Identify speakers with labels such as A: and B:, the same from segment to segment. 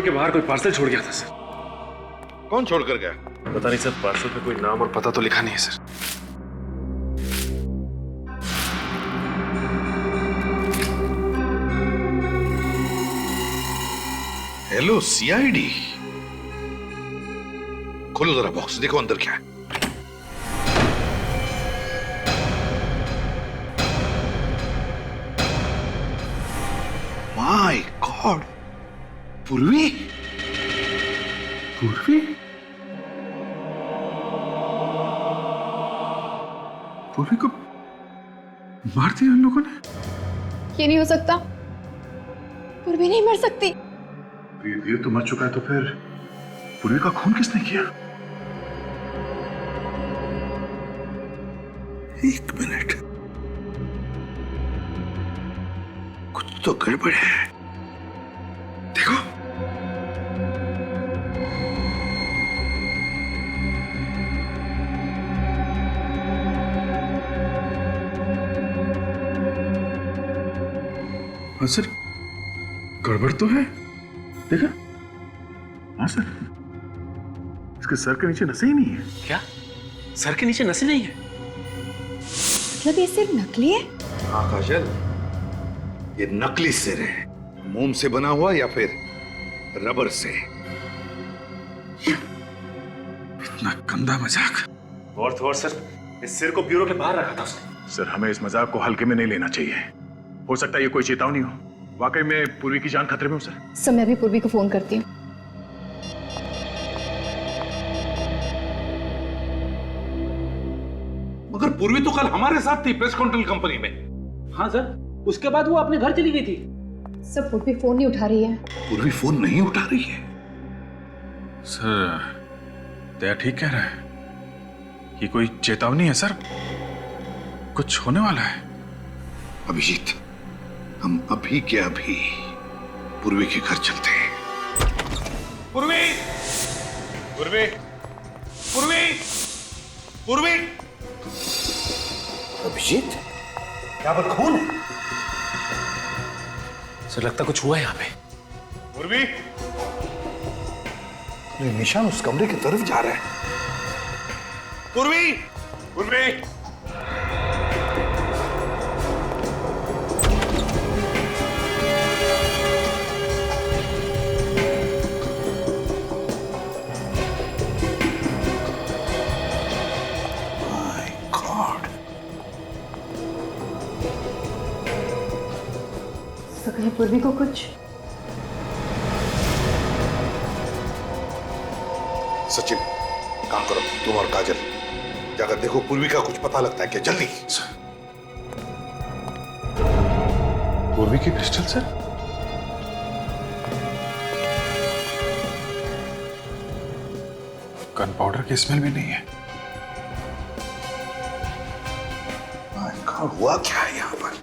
A: के बाहर कोई पार्सल छोड़ गया था सर।
B: कौन छोड़कर गया?
A: पता नहीं सर, पार्सल पे कोई नाम और पता तो लिखा नहीं है सर।
B: हेलो सीआईडी, खोलो जरा बॉक्स, देखो अंदर क्या है। माय गॉड, पूर्वी पूर्वी पूर्वी को मार दिया उन लोगों ने।
C: ये नहीं हो सकता, पूर्वी नहीं मर सकती।
B: ये तो मर चुका है, तो फिर पूर्वी का खून किसने किया? एक मिनट, कुछ तो गड़बड़ है। देखो, हाँ सर, गड़बड़ तो है। देखा? हाँ सर, इसके सर के नीचे नसें ही नहीं है।
A: क्या सर के नीचे नसें नहीं है?
C: मतलब ये सिर्फ नकली है?
B: हाँ काजल, ये नकली सिर है, मोम से बना हुआ या फिर रबर से। इतना गंदा मजाक।
A: और सर, इस सिर को ब्यूरो के बाहर रखा था उसने।
D: सर, हमें इस मजाक को हल्के में नहीं लेना चाहिए। हो सकता है ये कोई चेतावनी हो। वाकई में पूर्वी की जान खतरे में हो सर।
C: मैं अभी पूर्वी को फोन करती हूँ।
B: मगर पूर्वी तो कल हमारे साथ थी प्रेस कंट्रोल कंपनी में।
E: हाँ सर, उसके बाद वो अपने घर चली गई थी।
C: सर, पूर्वी फोन नहीं उठा रही है।
B: पूर्वी फोन नहीं उठा रही है।
D: सर, दया ठीक कह रहा है। ये कोई चेतावनी है सर, कुछ होने वाला है।
B: अभिजीत, हम अभी के अभी पूर्वी के घर चलते हैं। पूर्वी, पूर्वी, पूर्वी, पूर्वी। अभिजीत, यहाँ पर खून है।
A: सर, लगता कुछ हुआ है यहाँ पे।
D: पूर्वी,
B: ये निशान उस कमरे की तरफ जा रहा है। पूर्वी,
D: पूर्वी,
B: माय गॉड।
C: तो कहीं पूर्वी को कुछ?
B: सचिन, काम करो, तुम और काजल जाकर देखो पूर्वी का कुछ पता लगता है क्या। जल्दी।
D: पूर्वी की पिस्टल सर। गन पाउडर की स्मेल भी नहीं है।
B: माय गॉड, हुआ क्या है यहाँ पर?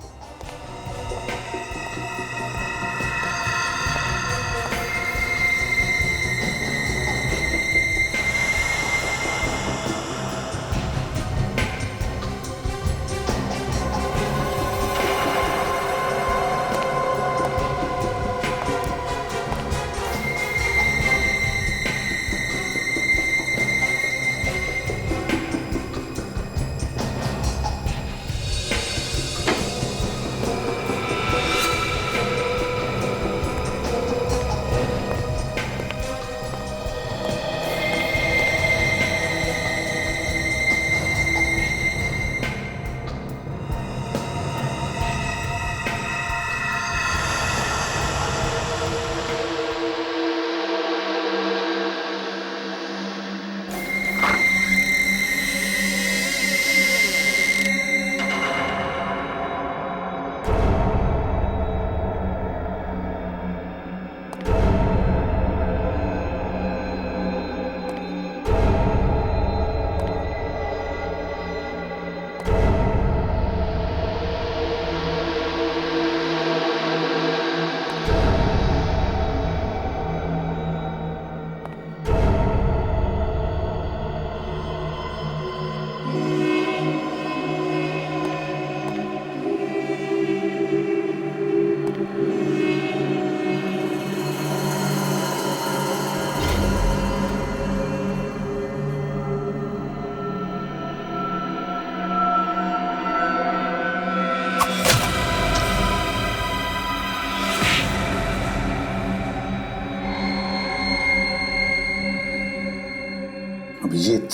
F: अभिजीत,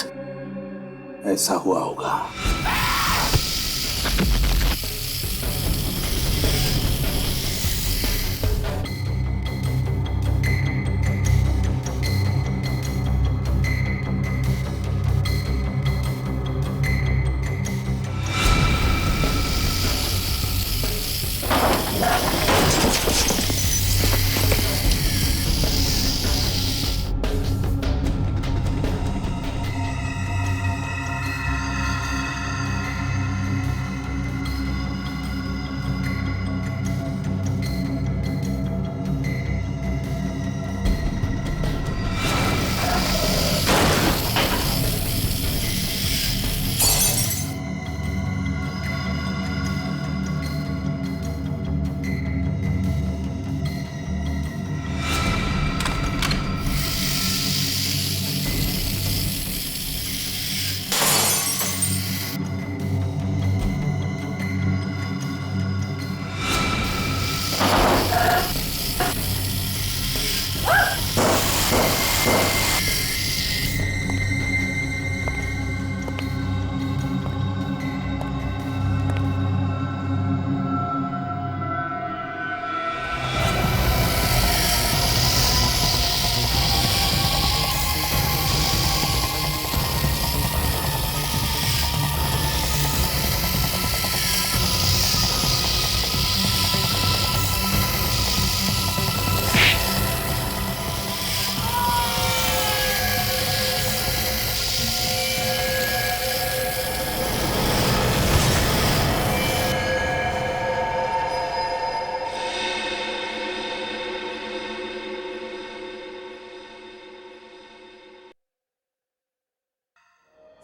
F: ऐसा हुआ होगा।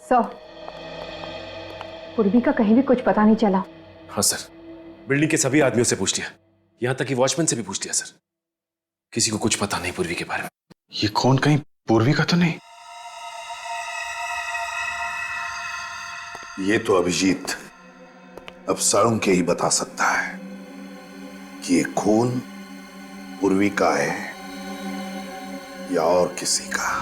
C: सर, पूर्वी का कहीं भी कुछ पता नहीं चला।
G: हाँ सर, बिल्डिंग के सभी आदमियों से पूछ लिया, यहां तक कि वॉचमैन से भी पूछ लिया सर। किसी को कुछ पता नहीं पूर्वी के बारे में।
D: ये कौन, कहीं पूर्वी का तो नहीं?
F: ये तो अभिजीत अब साळुंके के ही बता सकता है कि ये खून पूर्वी का है या और किसी का।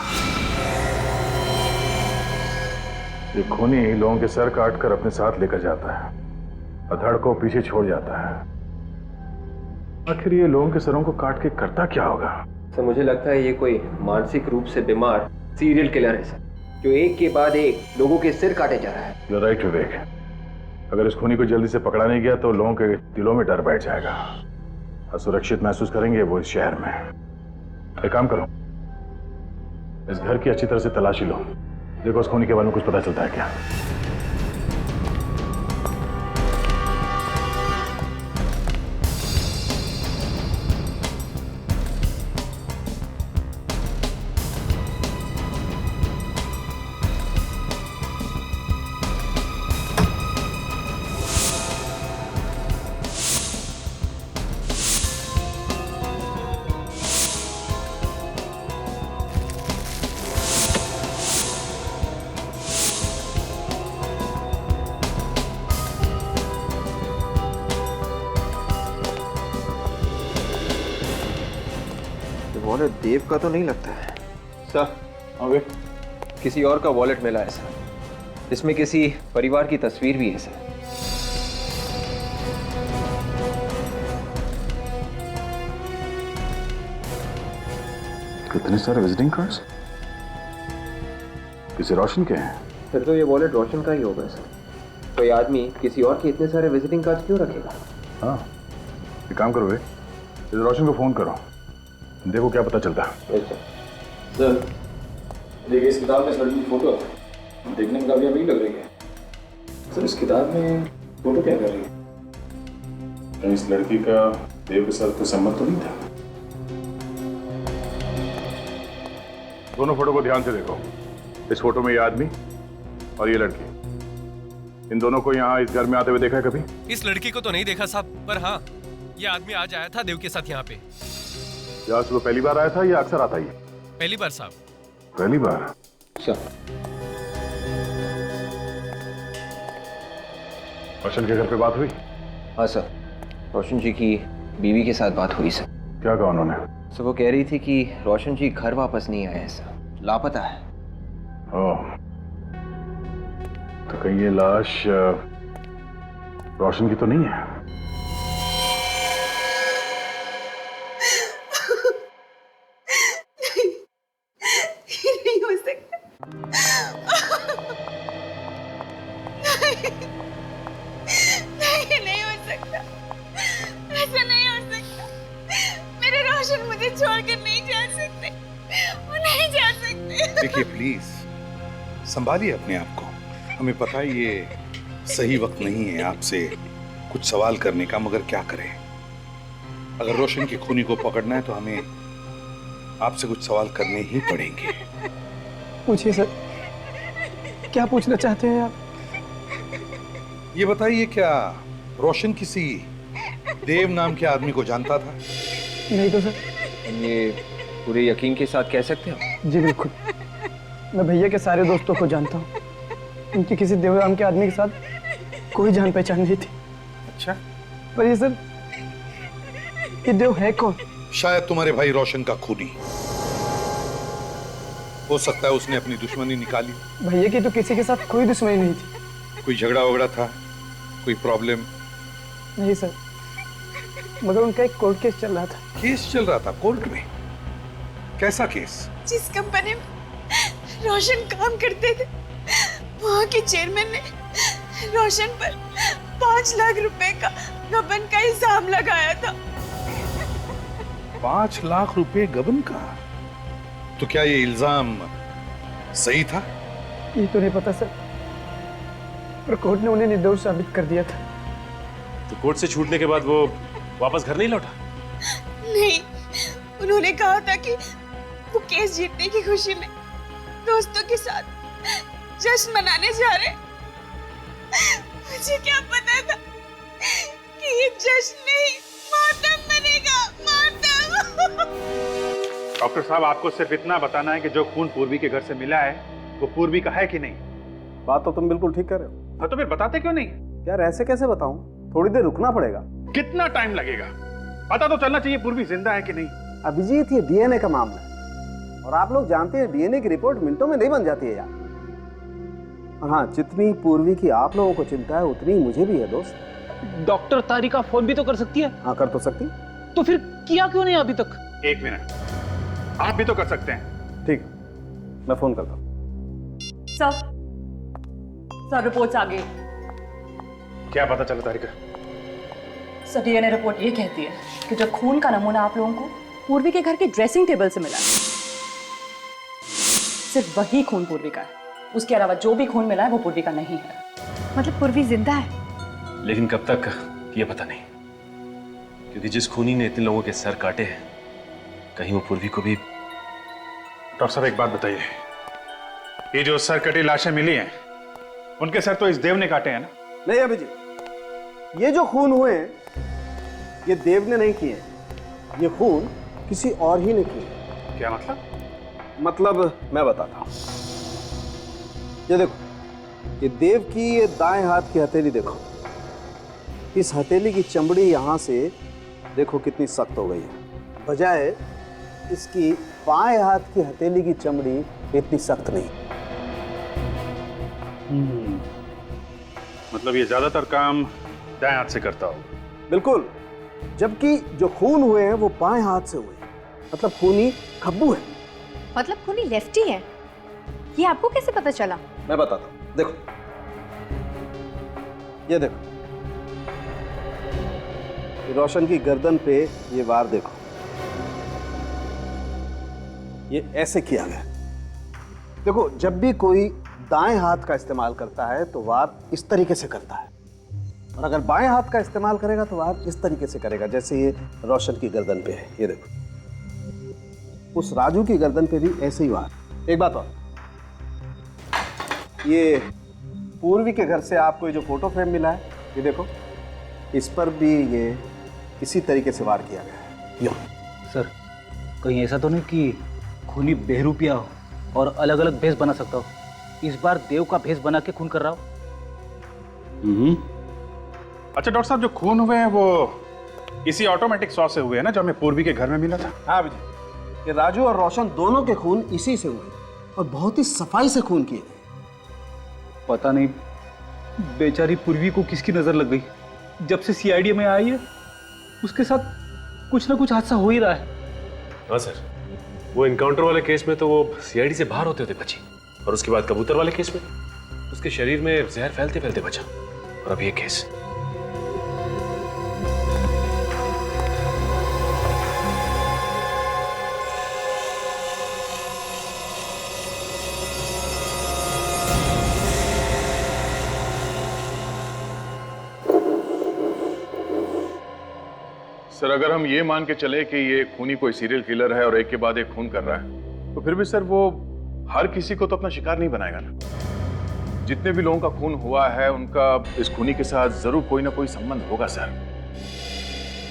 B: ये खूनी लोगों के सर काट कर अपने साथ लेकर जाता है, अधड़ को पीछे छोड़ जाता है। आखिर ये लोगों के सरों को काट के करता क्या होगा?
H: सर मुझे लगता है ये कोई मानसिक रूप से बीमार सीरियल किलर है सर, जो एक के बाद एक लोगों के सिर काटे जा रहा है।
B: You're right, विवेक। अगर इस खूनी को जल्दी से पकड़ा नहीं गया तो लोगों के दिलों में डर बैठ जाएगा, असुरक्षित महसूस करेंगे वो इस शहर में। एक काम करो, इस घर की अच्छी तरह से तलाशी लो, देखो उस खूनी के बारे में कुछ पता चलता है क्या।
H: वॉलेट देव का तो नहीं लगता है सर।
B: ओके,
H: किसी और का वॉलेट मिला है सर, इसमें किसी परिवार की तस्वीर भी है सर।
B: कितने सारे विजिटिंग कार्ड्स? किसी रोशन के हैं?
H: फिर तो ये वॉलेट रोशन का ही होगा सर। कोई आदमी किसी और के इतने सारे विजिटिंग कार्ड क्यों रखेगा?
B: हाँ, एक काम करो, इस रोशन को फोन करो, देखो क्या पता चलता है।
I: सर देखिए, इस किताब में इस लड़की की फोटो है, देखने में काफी अमीर लग रही है। सर इस किताब में फोटो क्या कर रही है?
B: तो इस लड़की का देव के साथ कोई संबंध तो नहीं था? दोनों फोटो को ध्यान से देखो। इस फोटो में ये आदमी और ये लड़की, इन दोनों को यहाँ इस घर में आते हुए देखा है कभी?
J: इस लड़की को तो नहीं देखा साहब, पर हाँ ये आदमी आज आया था देव के साथ यहाँ पे।
B: या सुबह पहली बार आया था या अक्सर आता ही?
J: पहली बार साहब।
B: पहली बार?
H: सर
B: रोशन के घर पे बात हुई?
H: हाँ सर, रोशन जी की बीवी के साथ बात हुई सर।
B: क्या कहा उन्होंने?
H: सर वो कह रही थी कि रोशन जी घर वापस नहीं आए हैं सर, लापता है।
B: ओह, तो कहीं ये लाश रोशन की तो नहीं है?
C: ये नहीं हो सकता। नहीं हो सकता, ऐसा नहीं हो सकता। मेरे रोशन मुझे छोड़कर नहीं जा सकते, वो नहीं जा सकते।
F: देखिए प्लीज संभालिए अपने आप को। हमें पता है ये सही वक्त नहीं है आपसे कुछ सवाल करने का, मगर क्या करें। अगर रोशन की खूनी को पकड़ना है तो हमें आपसे कुछ सवाल करने ही पड़ेंगे।
E: पूछिए सर, क्या पूछना चाहते हैं आप?
F: ये बताइए, क्या रोशन किसी देव नाम के आदमी को जानता था?
E: नहीं तो सर।
H: ये पूरे यकीन के साथ कह सकते हो?
E: जी बिल्कुल, मैं भैया के सारे दोस्तों को जानता हूँ। उनकी किसी देवराम के आदमी के साथ कोई जान पहचान नहीं थी।
F: अच्छा,
E: पर ये सर, ये देव है कौन?
F: शायद तुम्हारे भाई रोशन का खूनी हो सकता है। उसने अपनी दुश्मनी निकाली।
E: भैया की तो किसी के साथ कोई दुश्मनी नहीं थी।
F: कोई झगड़ा वगड़ा था, कोई प्रॉब्लम?
E: नहीं सर, मगर उनका एक कोर्ट केस चल रहा था।
F: केस चल रहा था कोर्ट में? कैसा केस?
C: जिस कंपनी में रोशन काम करते थे, वहाँ के चेयरमैन ने रोशन पर 5 लाख रुपए का गबन का इल्जाम लगाया था।
F: 5 लाख रुपए गबन का? तो क्या ये इल्जाम सही था?
E: ये तो नहीं पता सर, पर कोर्ट ने उन्हें निर्दोष साबित कर दिया था।
G: तो कोर्ट से छूटने के बाद वो वापस घर नहीं लौटा?
C: नहीं, उन्होंने कहा था कि वो केस जीतने की खुशी में दोस्तों के साथ जश्न मनाने जा रहे। मुझे क्या पता था कि ये जश्न नहीं मातम बनेगा, मातम।
A: डॉक्टर साहब, आपको सिर्फ इतना बताना है कि जो खून पूर्वी के घर से मिला है वो पूर्वी का है कि नहीं।
K: बात तो तुम बिल्कुल ठीक कर रहे हो।
A: हाँ, तो फिर बताते क्यों नहीं?
K: यार ऐसे कैसे बताऊं? थोड़ी देर रुकना पड़ेगा।
A: कितना टाइम लगेगा? पता तो चलना चाहिए पूर्वी जिंदा है कि नहीं।
K: अभिजीत, ये डीएनए का मामला है और आप लोग जानते हैं डीएनए की रिपोर्ट मिनटों में नहीं बन जाती है यार। और हाँ, जितनी पूर्वी की आप लोगों को चिंता है उतनी मुझे भी है दोस्त।
E: डॉक्टर तारिका फोन भी तो कर सकती है।
K: हाँ, कर तो सकती।
E: तो फिर किया क्यों नहीं अभी तक?
A: 1 मिनट, आप भी तो कर सकते हैं।
K: ठीक, मैं फोन करता हूँ।
L: सर रिपोर्ट्स आ गई।
A: क्या पता चला तारिका?
L: सर डीएनए रिपोर्ट ये कहती है कि जो खून का नमूना आप लोगों को पूर्वी के घर के ड्रेसिंग टेबल से मिला है, सिर्फ वही खून पूर्वी का है। उसके अलावा जो भी खून मिला है वो पूर्वी का नहीं है।
C: मतलब पूर्वी जिंदा है?
G: लेकिन कब तक ये पता नहीं, क्योंकि जिस खूनी ने इतने लोगों के सर काटे हैं, कहीं वो पूर्वी को भी।
A: डॉक्टर साहब, एक बात बताइए, ये जो सर कटी लाशें मिली हैं उनके सर तो इस देव ने काटे हैं ना?
K: नहीं अभिजीत, ये जो खून हुए हैं ये देव ने नहीं किए, ये खून किसी और ही ने किए।
A: क्या मतलब?
K: मतलब मैं बताता हूं। ये देखो, ये देव की ये दाएं हाथ की हथेली देखो। इस हथेली की चमड़ी यहां से देखो कितनी सख्त हो गई है, बजाय इसकी बाएं हाथ की हथेली की चमड़ी इतनी सख्त नहीं।
A: मतलब ये ज्यादातर काम दाएं हाथ से करता हो?
K: बिल्कुल, जबकि जो खून हुए हैं वो बाएं हाथ से हुए, मतलब खूनी खब्बू है।
C: मतलब खूनी लेफ्टी है? ये आपको कैसे पता चला?
K: मैं बताता हूं, देखो, ये देखो, ये रोशन की गर्दन पे ये वार देखो, ये ऐसे किया गया। देखो, जब भी कोई दाएं हाथ का इस्तेमाल करता है तो वार इस तरीके से करता है, और अगर बाएं हाथ का इस्तेमाल करेगा तो वार इस तरीके से करेगा, जैसे ये रोशन की गर्दन पे है। ये देखो, उस राजू की गर्दन पे भी ऐसे ही वार। एक बात और, ये पूर्वी के घर से आपको ये जो फोटो फ्रेम मिला है, ये देखो, इस पर भी ये इसी तरीके से वार किया गया है। यो
E: सर, कहीं ऐसा तो नहीं कि खूनी बेहरूपिया हो और अलग अलग भेष बना सकता हो? इस बार देव का भेष बना के खून कर रहा हो।
A: अच्छा डॉक्टर साहब, जो खून हुए हैं वो इसी ऑटोमेटिक सॉ से हुए हैं ना, जो हमें पूर्वी के घर में मिला था?
K: हाँ भैया, ये राजू और रोशन दोनों के खून इसी से हुए। और बहुत ही सफाई से खून किए गए।
E: पता नहीं बेचारी पूर्वी को किसकी नजर लग गई। जब से सीआईडी में आई है उसके साथ कुछ ना कुछ हादसा हो ही रहा है।
G: हाँ सर, वो इनकाउंटर वाले केस में तो वो सीआईडी से बाहर होते होते बची, और उसके बाद कबूतर वाले केस में उसके शरीर में जहर फैलते फैलते बचा, और अब ये केस।
B: सर अगर हम ये मान के चले कि ये खूनी कोई सीरियल किलर है और एक के बाद एक खून कर रहा है, तो फिर भी सर वो हर किसी को तो अपना शिकार नहीं बनाएगा ना। जितने भी लोगों का खून हुआ है उनका इस खूनी के साथ जरूर कोई ना कोई संबंध होगा सर।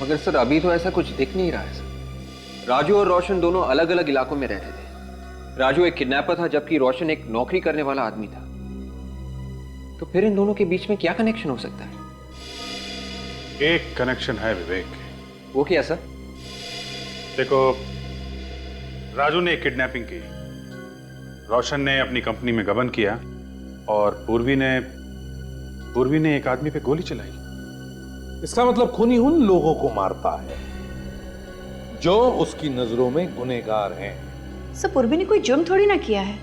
H: मगर सर अभी तो ऐसा कुछ दिख नहीं रहा है सर। राजू और रोशन दोनों अलग अलग इलाकों में रहते थे। राजू एक किडनैपर था जबकि रोशन एक नौकरी करने वाला आदमी था। तो फिर इन दोनों के बीच में क्या कनेक्शन हो सकता है?
A: एक कनेक्शन है विवेक।
H: वो क्या सर?
A: देखो, राजू ने किडनैपिंग की, रोशन ने अपनी कंपनी में गबन किया और पूर्वी ने एक आदमी पे गोली चलाई।
F: इसका मतलब खूनी उन लोगों को मारता है जो उसकी नजरों में गुनहगार हैं।
C: सर पूर्वी ने कोई जुर्म थोड़ी ना किया है।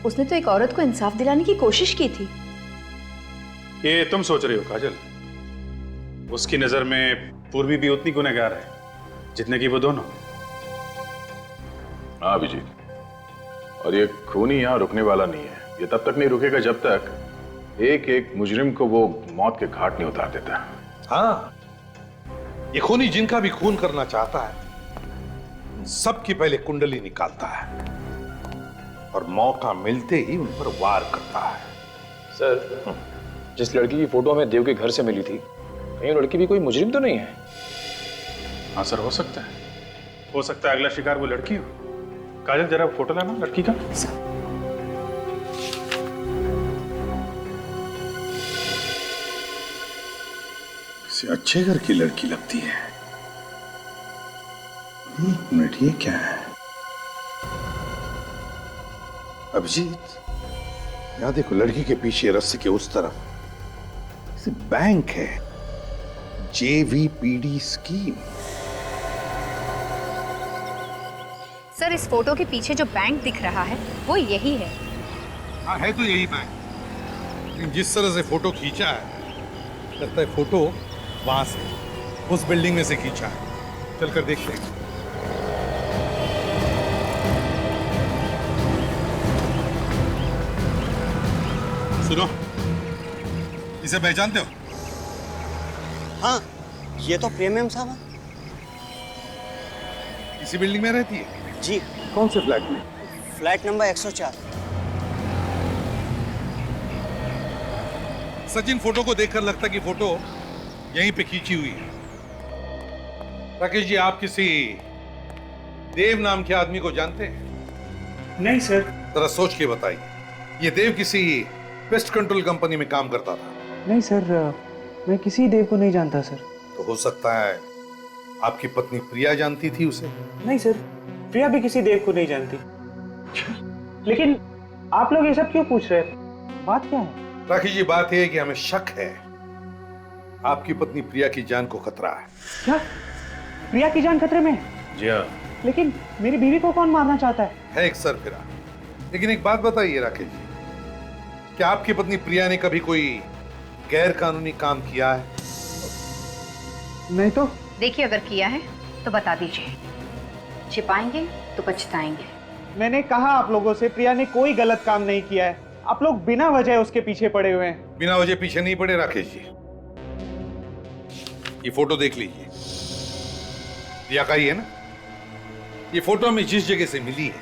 C: उसने तो एक औरत को इंसाफ दिलाने की कोशिश की थी।
A: ये तुम सोच रही हो काजल। उसकी नजर में पूर्वी भी उतनी गुनहगार है जितने की वो दोनों।
B: हाँ अभिजीत, और ये खूनी यहाँ रुकने वाला नहीं है। ये तब तक नहीं रुकेगा जब तक एक एक मुजरिम को वो मौत के घाट नहीं उतार देता।
F: हाँ, ये खूनी जिनका भी खून करना चाहता है सबकी पहले कुंडली निकालता है और मौका मिलते ही उन पर वार करता है।
I: सर, जिस लड़की की फोटो हमें देव के घर से मिली थी, कहीं वो लड़की भी कोई मुजरिम तो नहीं है?
A: हाँ सर, हो सकता है अगला शिकार वो लड़की हो। काजल जरा फोटो लाना लड़की का।
F: किसी अच्छे घर की लड़की लगती है। एक मिनट, ये क्या है? अभिजीत, यहां देखो, लड़की के पीछे रस्सी के उस तरफ बैंक है। JVPD scheme.
M: सर, इस फोटो के पीछे जो बैंक दिख रहा है वो यही है।
F: हाँ, है तो यही बैंक, लेकिन जिस तरह से फोटो खींचा है लगता है फोटो वहां से, उस बिल्डिंग में से खींचा है। चलकर देखते हैं। सुनो, इसे पहचानते हो?
N: हाँ, ये तो प्रीमियम साहब है।
F: इसी बिल्डिंग में रहती है?
N: जी।
F: कौन से फ्लैट में?
N: Flat number 104।
F: सचिन, फोटो को देखकर लगता कि फोटो यहीं पे खींची हुई है। राकेश जी, आप किसी देव नाम के आदमी को जानते हैं?
N: नहीं सर।
F: जरा सोच के बताइए। ये देव किसी पेस्ट कंट्रोल कंपनी में काम करता था?
N: नहीं सर, मैं किसी देव को नहीं जानता सर।
F: तो हो सकता है आपकी पत्नी प्रिया जानती थी उसे?
N: नहीं सर, प्रिया भी किसी देव को नहीं जानती। लेकिन आप लोग ये सब क्यों पूछ रहे हैं? बात क्या है?
F: राकेश जी, बात यह है कि हमें शक है आपकी पत्नी प्रिया की जान को खतरा है।
N: क्या? प्रिया की जान खतरे में है?
B: जी हाँ।
N: लेकिन मेरी बीवी को कौन मारना चाहता है?
F: एक सरफिरा। लेकिन एक बात बताइए राकेश जी, क्या आपकी पत्नी प्रिया ने कभी कोई गैर कानूनी काम किया है?
N: नहीं तो।
M: देखिए, अगर किया है तो बता दीजिए, छिपाएंगे तो पछताएंगे।
N: मैंने कहा आप लोगों से, प्रिया ने कोई गलत काम नहीं किया है। आप लोग बिना वजह उसके पीछे पड़े हुए हैं।
F: बिना वजह पीछे नहीं पड़े राकेश जी। ये फोटो देख लीजिए, प्रिया का ही है ना? ये फोटो हमें जिस जगह से मिली है,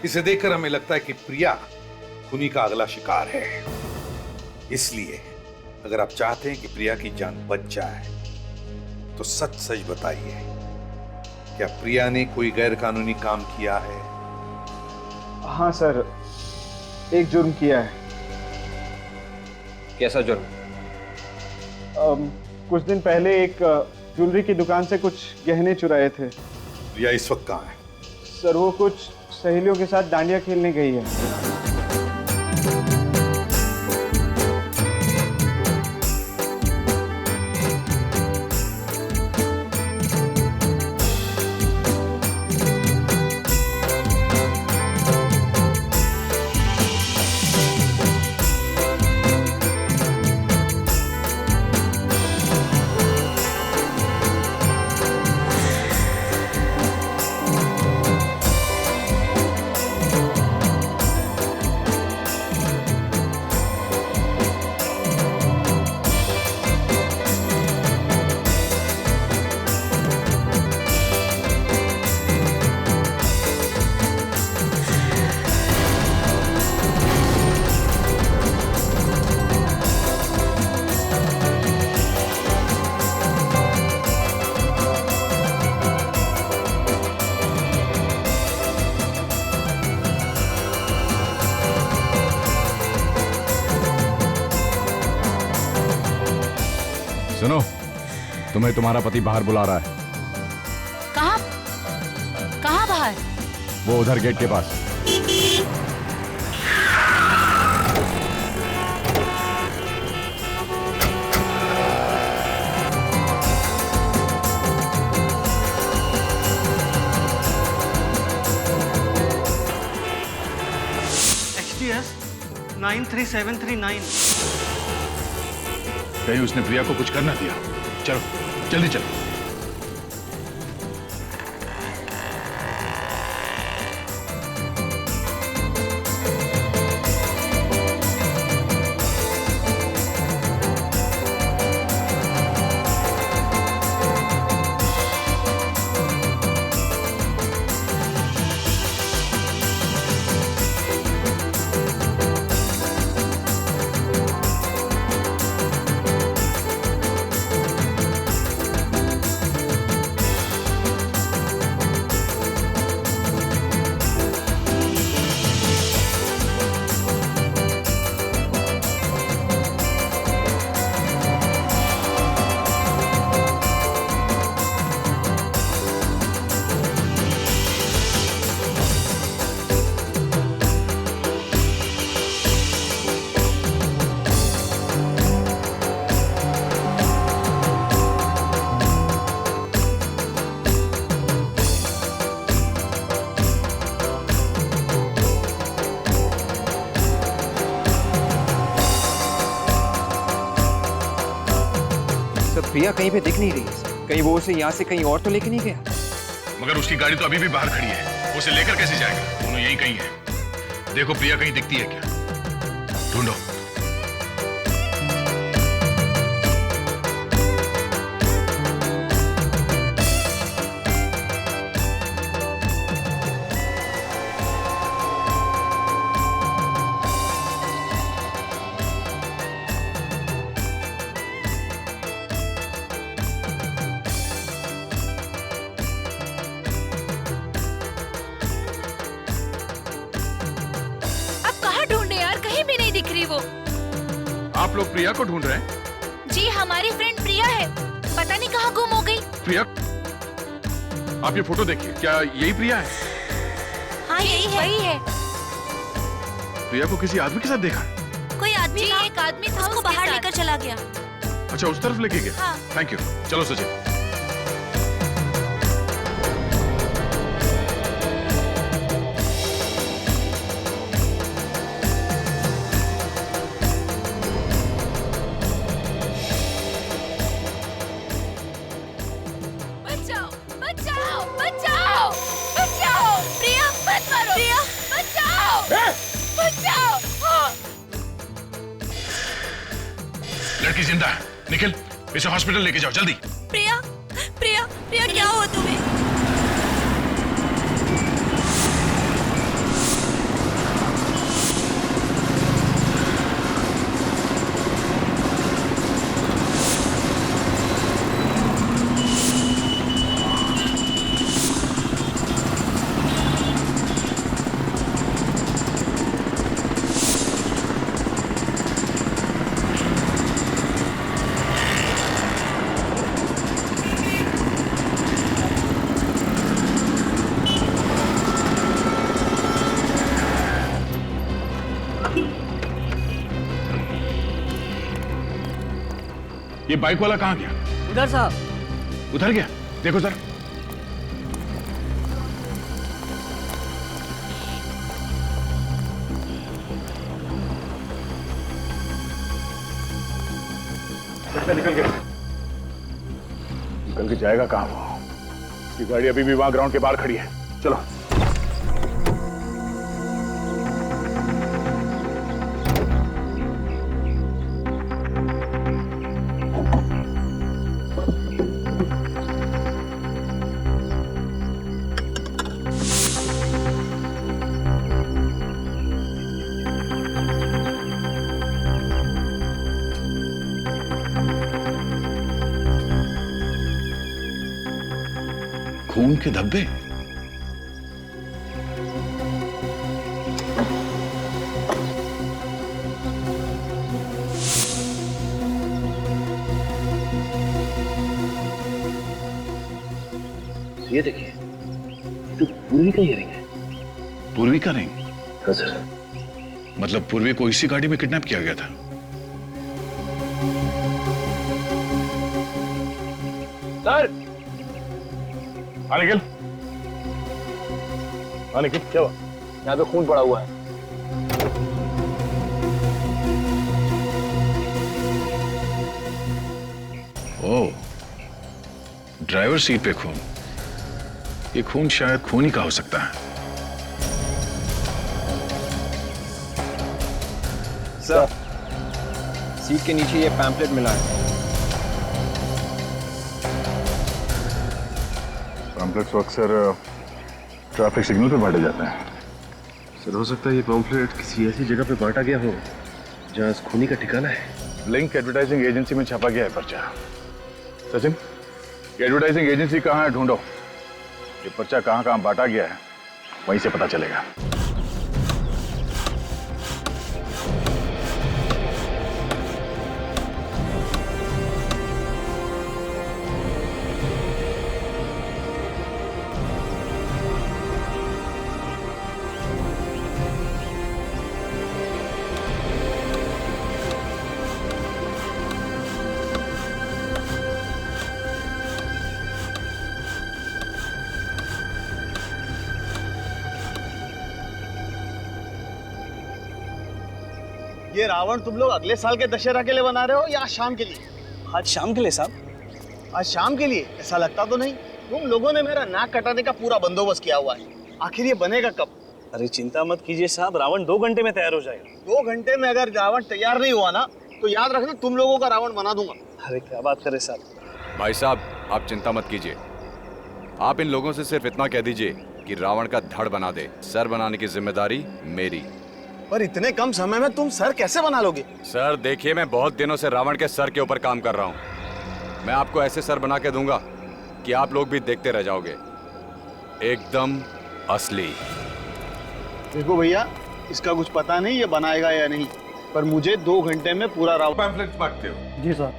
F: इसे देखकर हमें लगता है कि प्रिया खूनी का अगला शिकार है। इसलिए अगर आप चाहते हैं कि प्रिया की जान बच जाए तो सच सच बताइए, क्या प्रिया ने कोई गैर कानूनी काम किया है?
N: हाँ सर, एक जुर्म किया है।
H: कैसा जुर्म?
N: कुछ दिन पहले एक ज्वेलरी की दुकान से कुछ गहने चुराए थे।
F: प्रिया इस वक्त कहाँ है?
N: सर, वो कुछ सहेलियों के साथ डांडिया खेलने गई है।
B: तुम्हें तुम्हारा पति बाहर बुला रहा है।
L: कहाँ कहाँ बाहर?
B: वो उधर गेट के पास।
N: XTS 93739।
B: कहीं उसने प्रिया को कुछ करना दिया। चलो जल्दी चलो।
H: प्रिया कहीं पे दिख नहीं रही है। कहीं वो उसे यहाँ से कहीं और तो लेके नहीं गया?
B: मगर उसकी गाड़ी तो अभी भी बाहर खड़ी है, उसे लेकर कैसे जाएगा? दोनों यही कहीं है। देखो प्रिया कहीं दिखती है क्या, ढूंढो। आप लोग प्रिया को ढूंढ रहे हैं?
O: जी, हमारी फ्रेंड प्रिया है, पता नहीं कहाँ गुम हो गई।
B: प्रिया, आप ये फोटो देखिए, क्या यही प्रिया है?
O: हाँ यही है, वही है।
B: प्रिया को किसी आदमी के साथ देखा?
O: कोई आदमी? जी, एक आदमी था, उसको बाहर लेकर चला गया।
B: अच्छा, उस तरफ लेके गया?
O: हाँ।
B: Thank you. चलो सचिन। लड़की जिंदा है, निखिल इसे हॉस्पिटल लेके जाओ जल्दी।
O: प्रिया, प्रिया, प्रिया क्या हुआ तुम्हें?
B: ये बाइक वाला कहाँ गया?
N: उधर साहब।
B: उधर गया? देखो सर। निकल गया। निकल के जाएगा कहाँ वो? उसकी गाड़ी अभी भी वहां ग्राउंड के बाहर खड़ी है। चलो। खून के धब्बे।
G: ये देखिए, तो पूर्वी का इयरिंग है।
B: पूर्वी का रिंग?
G: हाँ सर।
B: मतलब पूर्वी को इसी गाड़ी में किडनैप किया गया था?
N: सर।
B: हाँ निखिल, हाँ निखिल, क्या हुआ?
N: यहाँ पे खून पड़ा हुआ है।
B: ओह, ड्राइवर सीट पे खून। ये खून शायद खून ही का हो सकता है।
H: सर, सीट के नीचे ये पैम्पलेट मिला है।
B: पैम्पलेट्स अक्सर ट्रैफिक सिग्नल पे बांटे जाते हैं।
G: सर, हो सकता है ये पॉम्फलेट किसी ऐसी जगह पे बांटा गया हो जहां इस खूनी का ठिकाना है।
B: लिंक एडवर्टाइजिंग एजेंसी में छापा गया है पर्चा। सचिन, ये एडवर्टाइजिंग एजेंसी कहाँ है, ढूंढो। ये पर्चा कहाँ कहाँ बांटा गया है, वहीं से पता चलेगा।
K: ये रावण तुम लोग अगले साल के दशहरा के लिए बना रहे हो या आज शाम के लिए?
N: आज शाम के लिए साहब।
K: आज शाम के लिए? ऐसा लगता तो नहीं। तुम लोगों ने मेरा नाक कटाने का पूरा बंदोबस्त किया हुआ है। आखिर ये बनेगा कब?
N: अरे चिंता मत कीजिए साहब, रावण 2 घंटे में तैयार हो जाएगा।
K: 2 घंटे में अगर रावण तैयार नहीं हुआ ना तो याद रखना तुम लोगों का रावण बना दूंगा।
N: अरे क्या बात करे साहब।
P: भाई साहब, आप चिंता मत कीजिए। आप इन लोगों से सिर्फ इतना कह दीजिए कि रावण का धड़ बना दे। सर बनाने की जिम्मेदारी मेरी।
K: पर इतने कम समय में तुम सर कैसे बना लोगे?
P: सर देखिए, मैं बहुत दिनों से रावण के सर के ऊपर काम कर रहा हूँ। मैं आपको ऐसे सर बना के दूंगा कि आप लोग भी देखते रह जाओगे, एकदम असली।
K: देखो भैया, इसका कुछ पता नहीं ये बनाएगा या नहीं, पर मुझे 2 घंटे में पूरा रावण।
F: पैम्फलेट बांटते हो?
N: जी सर।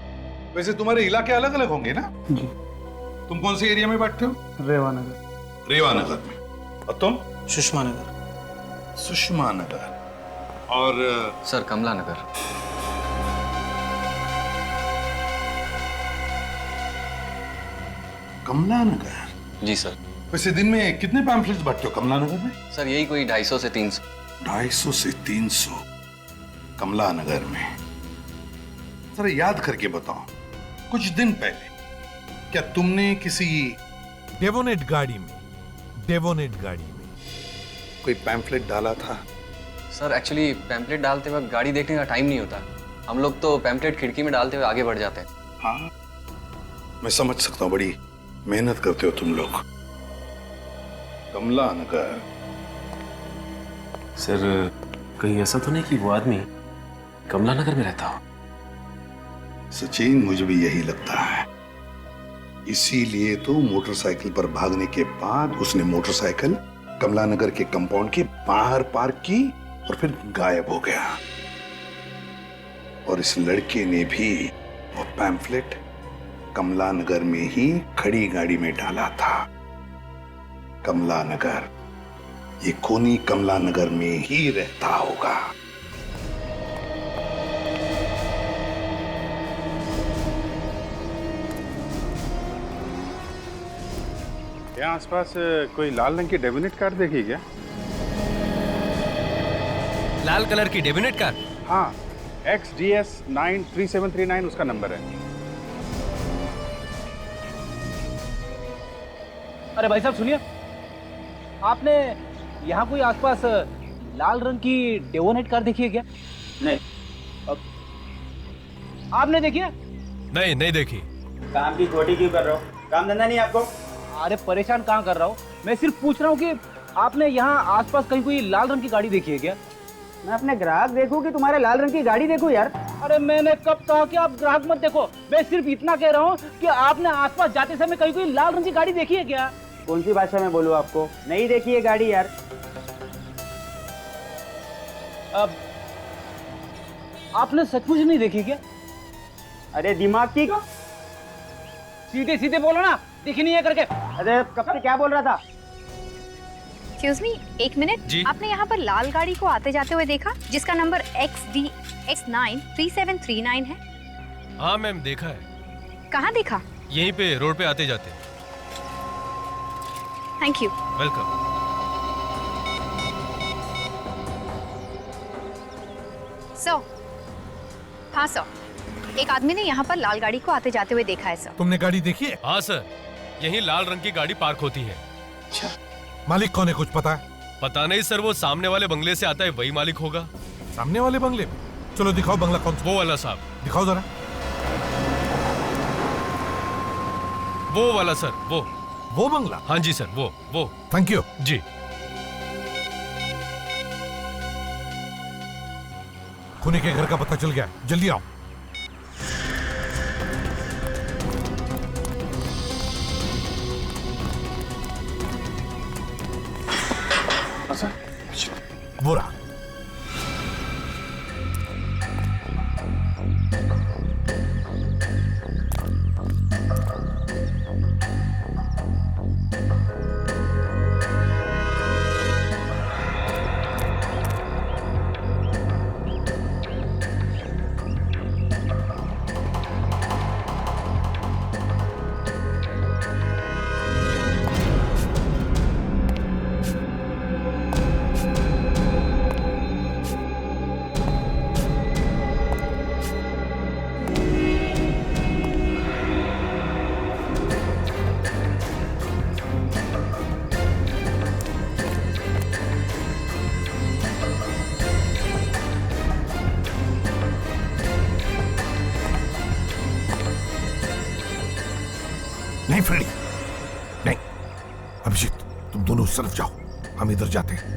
F: वैसे तुम्हारे इलाके अलग अलग होंगे ना?
N: जी।
F: तुम कौन से एरिया में बांटते हो?
N: रेवा नगर।
F: रेवा नगर में। और तुम?
N: सुषमा नगर।
F: सुषमा नगर। और
H: सर, कमला नगर।
F: कमला नगर?
H: जी सर।
F: वैसे दिन में कितने पैम्फलेट्स बांटते हो कमला नगर में?
H: सर यही कोई 250 से 300।
F: 250 से 300 कमला नगर में। सर याद करके बताओ, कुछ दिन पहले क्या तुमने किसी
Q: डेवोनेट गाड़ी में
F: कोई पैम्फलेट डाला था?
H: सर एक्चुअली पैम्पलेट डालते वक्त गाड़ी देखने का टाइम नहीं होता। हम लोग तो पैम्पलेट खिड़की में डालते हुए आगे बढ़ जाते हैं।
F: हाँ, मैं समझ सकता हूँ, बड़ी मेहनत करते हो तुम लोग। कमला नगर।
G: सर, कहीं ऐसा तो नहीं कि वो आदमी कमला नगर में रहता हो?
F: सचिन, मुझे भी यही लगता है। इसीलिए तो मोटरसाइकिल पर भागने के बाद उसने मोटरसाइकिल कमला नगर के कंपाउंड के बाहर पार्क की और फिर गायब हो गया। और इस लड़के ने भी वो पैम्फलेट कमला नगर में ही खड़ी गाड़ी में डाला था। कमला नगर, ये खूनी कमला नगर में ही रहता होगा।
A: यहाँ आसपास कोई लाल रंग की डेबिनेट कार देखी क्या?
J: लाल कलर की डेबिनेट कार?
A: हाँ, XDS 93739 उसका नंबर है।
E: अरे भाई साहब सुनिए, आपने यहाँ कोई आसपास लाल रंग की डेवोनेट कार देखी है क्या?
N: नहीं।
E: आपने देखी है?
J: नहीं, नहीं देखी।
N: काम की खोटी क्यों कर रहे हो? काम धंधा नहीं आपको?
E: अरे परेशान कहाँ कर रहा हूँ, मैं सिर्फ पूछ रहा हूँ कि आपने यहाँ आसपास कहीं कोई लाल रंग की गाड़ी देखी है क्या?
N: मैं अपने ग्राहक देखूं कि तुम्हारे लाल रंग की गाड़ी देखूं यार?
E: अरे मैंने कब कहा कि आप ग्राहक मत देखो, मैं सिर्फ इतना कह रहा हूँ कि आपने आसपास जाते समय कहीं कोई लाल रंग की गाड़ी देखी है क्या?
N: कौन सी भाषा में बोलूं आपको? नहीं देखी है गाड़ी यार।
E: अब आपने सचमुच नहीं देखी क्या?
N: अरे दिमाग की
E: सीधे सीधे बोलो ना, दिखी नहीं है करके।
N: अरे कब से क्या बोल रहा था?
M: एक्सक्यूज मी, एक मिनट।
J: जी?
M: आपने यहाँ पर लाल गाड़ी को आते जाते हुए देखा जिसका नंबर XDX93739 है?
J: हाँ मैम, देखा है।
M: कहाँ देखा?
J: यहीं पे रोड पे आते जाते।
M: Thank you.
J: वेलकम।
M: सर, हाँ सर, एक आदमी ने यहाँ पर लाल गाड़ी को आते जाते हुए देखा है सर।
Q: तुमने गाड़ी देखी है?
J: हाँ सर, यहीं लाल रंग की गाड़ी पार्क होती है।
Q: मालिक कौन है, कुछ पता है?
J: पता नहीं सर, वो सामने वाले बंगले से आता है, वही मालिक होगा।
Q: सामने वाले बंगले में? चलो दिखाओ बंगला कौन सा।
J: वो वाला साहब।
Q: दिखाओ जरा।
J: वो वाला सर,
Q: वो बंगला?
J: हाँ जी सर, वो।
Q: थैंक यू
J: जी।
Q: खूनी के घर का पता चल गया, जल्दी आओ। वो रहा। नहीं फ्रेडी, नहीं। अभिजीत, तुम दोनों उस तरफ जाओ, हम इधर जाते हैं।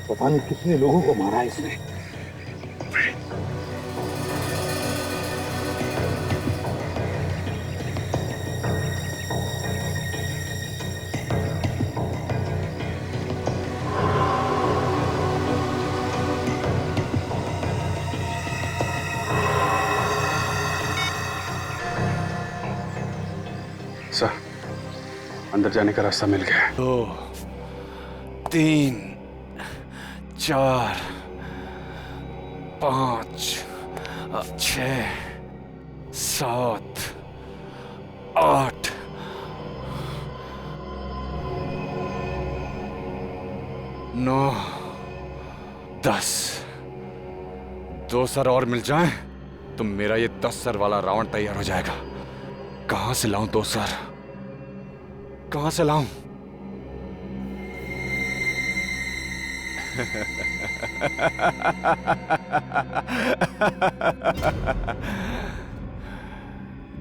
K: पता नहीं कितने लोगों को मारा इसने।
A: सर, अंदर जाने का रास्ता मिल गया।
P: 2 3 4 5 6 7 8 9 10। 2 सर और मिल जाएं तो मेरा ये 10 सर वाला रावण तैयार हो जाएगा। कहां से लाऊं 2 सर? कहां से लाऊं?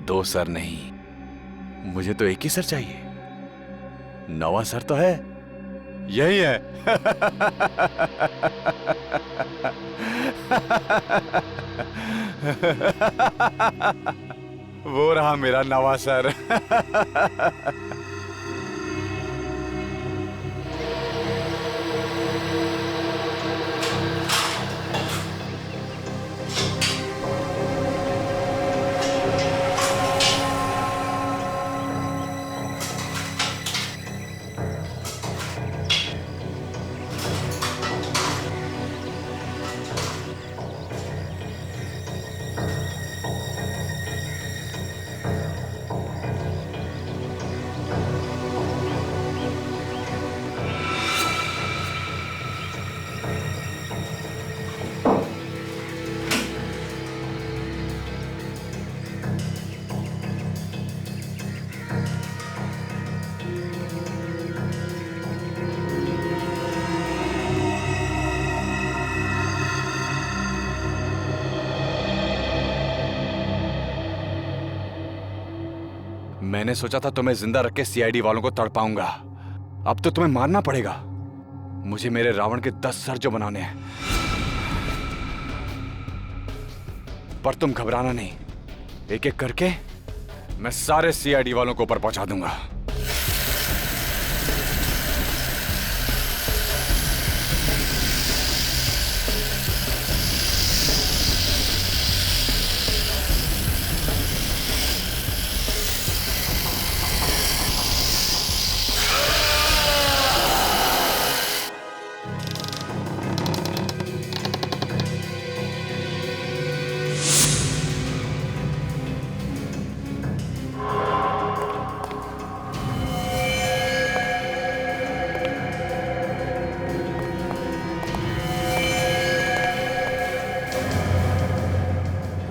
P: 2 सर नहीं, मुझे तो एक ही सर चाहिए। 9वां सर तो है, यही है। वो रहा मेरा 9वां सर। मैंने सोचा था तुम्हें जिंदा रख के सीआईडी वालों को तड़पाऊंगा, अब तो तुम्हें मारना पड़ेगा। मुझे मेरे रावण के 10 सर जो बनाने हैं। पर तुम घबराना नहीं, एक एक करके मैं सारे सीआईडी वालों को ऊपर पहुंचा दूंगा।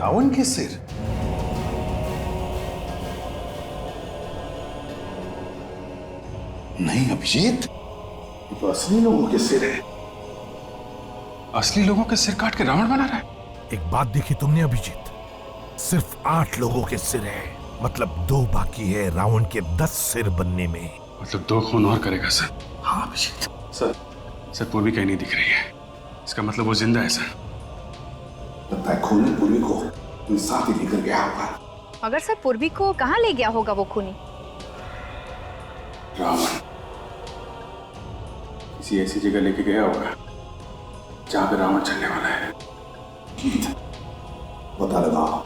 F: रावण के सिर? नहीं अभिजीत, ये तो असली लोगों के सिर है।
A: असली लोगों के सिर काट के रावण बना रहा है?
Q: एक बात देखी तुमने अभिजीत, सिर्फ 8 लोगों के सिर है, मतलब 2 बाकी है रावण के 10 सिर बनने में।
A: मतलब 2 खून और करेगा सर? हाँ अभिजीत। सर पूर्वी कहीं नहीं दिख रही है, इसका मतलब वो जिंदा है सर।
F: लगता है खूनी पूर्वी को साथ ही लेकर गया होगा।
M: मगर सर पूर्वी को कहाँ ले गया होगा वो खूनी?
A: रावण किसी ऐसी जगह लेके गया होगा जहां पे रावण चलने वाला है।
F: गीत पता लगाओ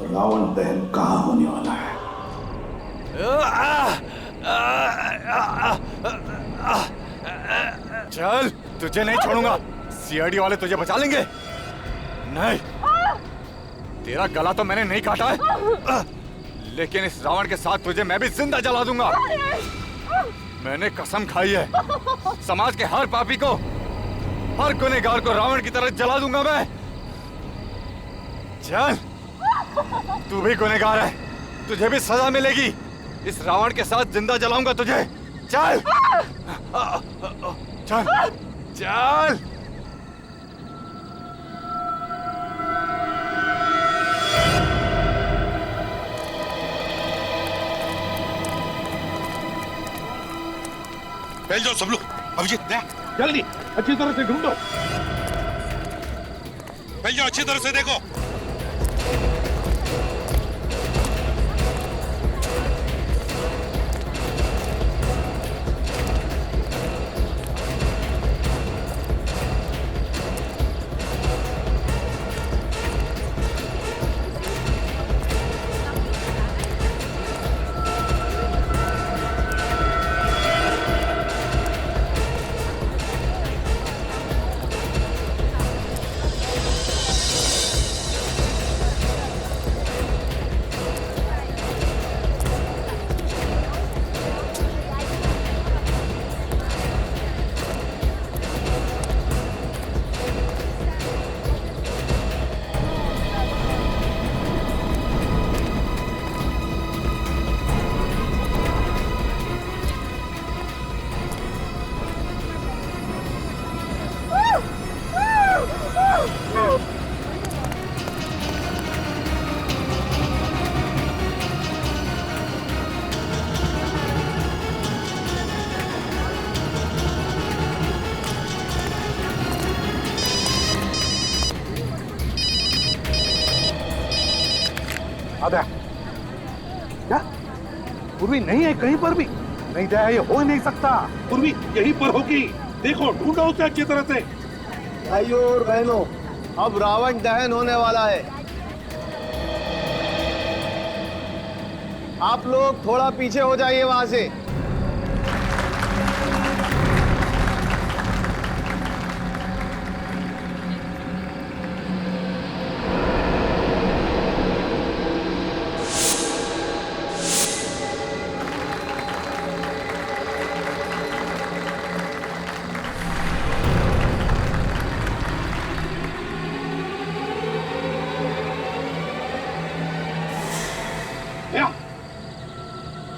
F: रावण दहन कहाँ होने वाला है।
P: चल, तुझे नहीं छोड़ूंगा। सीआईडी वाले तुझे बचा लेंगे। नहीं, तेरा गला तो मैंने नहीं काटा है, लेकिन इस रावण के साथ तुझे मैं भी जिंदा जला दूंगा। मैंने कसम खाई है, समाज के हर पापी को, हर गुनहगार को रावण की तरह जला दूंगा मैं। चल, तू भी गुनहगार है, तुझे भी सजा मिलेगी। इस रावण के साथ जिंदा जलाऊंगा तुझे। चल चल चल।
F: फैल जाओ सब लोग। अभिजीत जल्दी अच्छी तरह से ढूंढो। फैल जाओ, अच्छी तरह से देखो। दया? क्या पूर्वी नहीं है कहीं पर भी? नहीं दया, ये हो ही नहीं सकता। पूर्वी यहीं पर होगी, देखो ढूंढो उसे अच्छी तरह से।
K: भाइयों और बहनों, अब रावण दहन होने वाला है। आप लोग थोड़ा पीछे हो जाइए वहां से।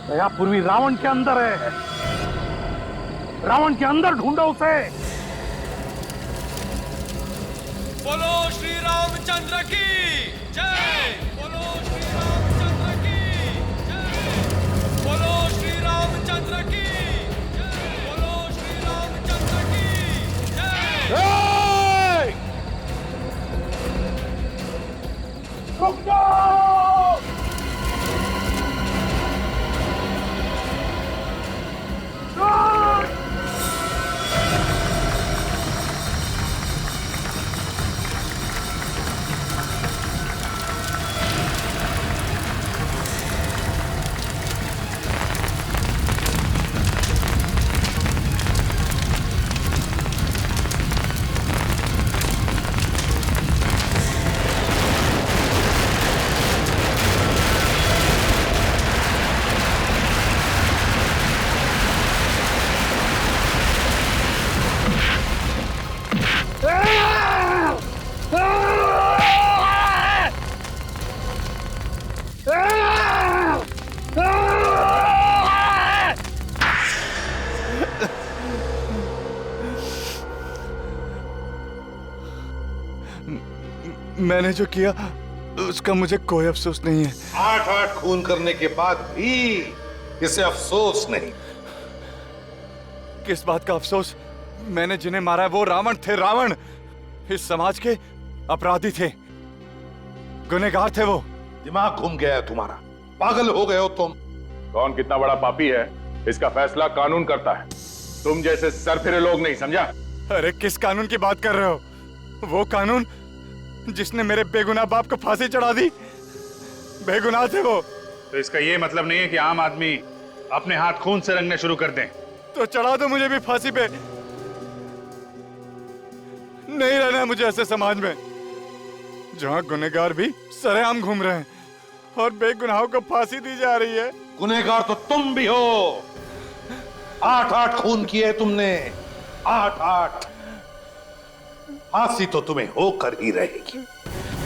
F: दया, पूर्वी रावण के अंदर है। रावण के अंदर ढूंढो उसे।
J: बोलो श्री रामचंद्र की जय। बोलो श्री रामचंद्र की जय। बोलो श्री रामचंद्र की जय। बोलो श्री रामचंद्र की जय।
F: रुक जाओ!
P: मैंने जो किया उसका मुझे कोई अफसोस नहीं है।
F: 8-8 खून करने के बाद भी इसे अफसोस नहीं।
P: किस बात का अफसोस? मैंने जिन्हें मारा है वो रावण थे। रावण इस समाज के अपराधी थे, गुनहगार थे वो।
F: दिमाग घूम गया है तुम्हारा, पागल हो गए हो तुम।
B: कौन कितना बड़ा पापी है इसका फैसला कानून करता है, तुम जैसे सरफिरे लोग नहीं, समझा?
P: अरे किस कानून की बात कर रहे हो? वो कानून जिसने मेरे बेगुनाह बाप को फांसी चढ़ा दी, बेगुनाह थे वो।
A: तो इसका ये मतलब नहीं है कि आम आदमी अपने हाथ खून से रंगने शुरू कर दें।
P: तो चढ़ा दो मुझे भी फांसी पे। नहीं रहना है मुझे ऐसे समाज में जहां गुनहगार भी सरेआम घूम रहे हैं और बेगुनाहों को फांसी दी जा रही है।
F: गुनहगार तो तुम भी हो। 8-8 खून किए तुमने, 8-8। फांसी तो तुम्हें होकर ही रहेगी।